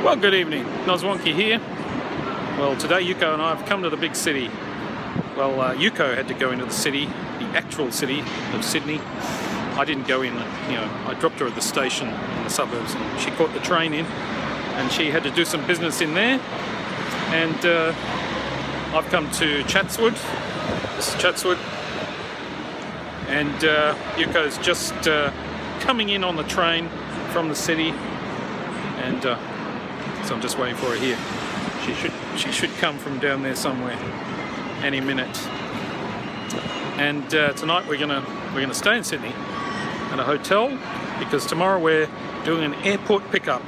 Well, good evening. Noswonky here. Well, today Yuko and I have come to the big city. Well, Yuko had to go into the city, the actual city of Sydney. I didn't go in, I dropped her at the station in the suburbs and she caught the train in and she had to do some business in there. And I've come to Chatswood. This is Chatswood. And Yuko's just coming in on the train from the city. And so I'm just waiting for her here. She should come from down there somewhere any minute. And tonight we're gonna stay in Sydney at a hotel because tomorrow we're doing an airport pickup.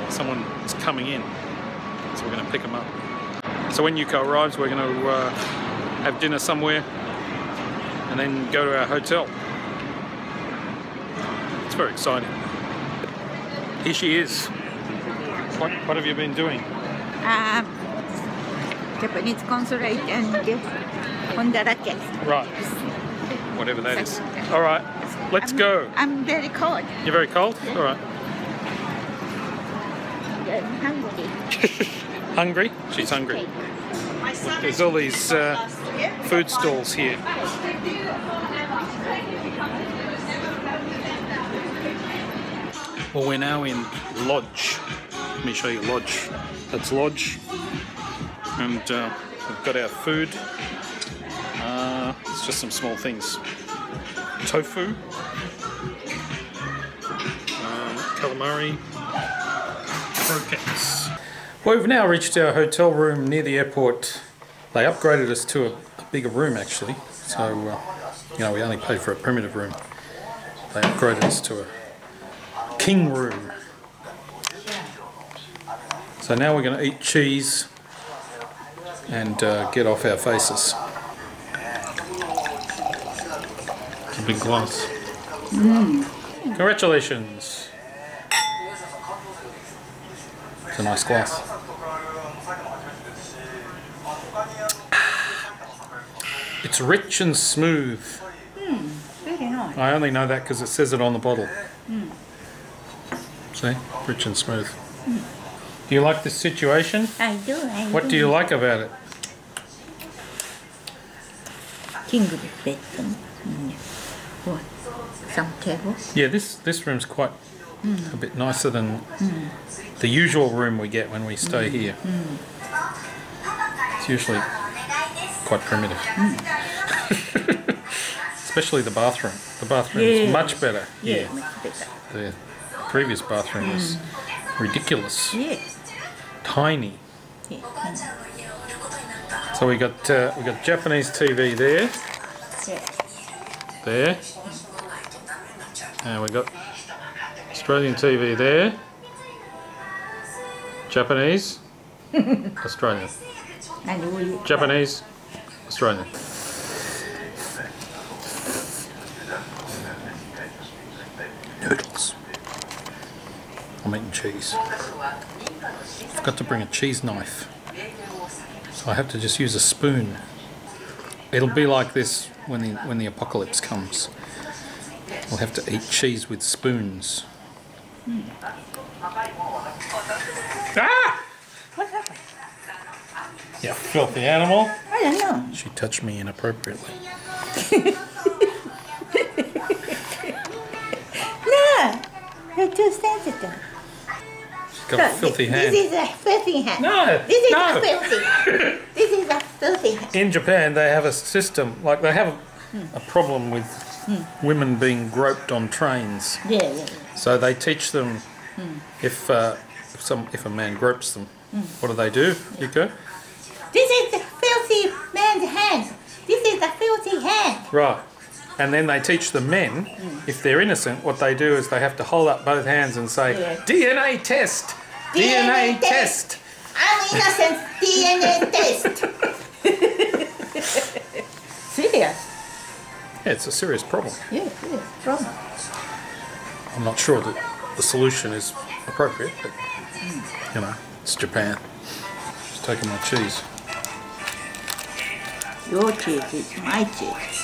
Someone is coming in, so we're gonna pick them up. So when Yuko arrives, we're gonna have dinner somewhere and then go to our hotel. It's very exciting. Here she is. What have you been doing? Japanese consulate and Hondarake. Right. Whatever that is. All right. Let's go. I'm very cold. You're very cold? Yeah. All right. I'm hungry. Hungry? She's hungry. There's all these food stalls here. Well, we're now in Lodge. Let me show you Lodge. That's Lodge. And we've got our food. It's just some small things. Tofu. Calamari. Croquettes. Well, we've now reached our hotel room near the airport. They upgraded us to a bigger room actually. So, we only paid for a primitive room. They upgraded us to a king room. So now we're going to eat cheese and get off our faces. It's a big glass. Congratulations. It's a nice glass. It's rich and smooth. Very nice. I only know that because it says it on the bottle. See? Rich and smooth. Do you like this situation? I do. What do you like about it? King bed. What? Some tables? Yeah, this room's quite a bit nicer than the usual room we get when we stay here. It's usually quite primitive. Especially the bathroom. The bathroom is much better here. Much better. The previous bathroom was ridiculous. Yes. Tiny. Yes. So we got Japanese TV there. Yes. There. And we got Australian TV there. Japanese. Australian. And Japanese. Australian. Noodles. I'm eating cheese. Forgot to bring a cheese knife. So I have to just use a spoon. It'll be like this when the apocalypse comes. We'll have to eat cheese with spoons. Ah! what happened? You filthy animal. I don't know. She touched me inappropriately. No! You're too sensitive. She's got a filthy hand. This is a filthy hand. No! This is No! a filthy. This is a filthy hand. In Japan they have a system, like they have a problem with women being groped on trains. Yeah. So they teach them if a man gropes them, what do they do, Yuko? This is the filthy man's hand. This is a filthy hand. Right. And then they teach the men, if they're innocent, what they do is they have to hold up both hands and say, DNA test! DNA test! I'm innocent. DNA test. Serious? Yeah, it's a serious problem. Yeah, serious problem. I'm not sure that the solution is appropriate, but, it's Japan. Just taking my cheese. Your cheese is my cheese.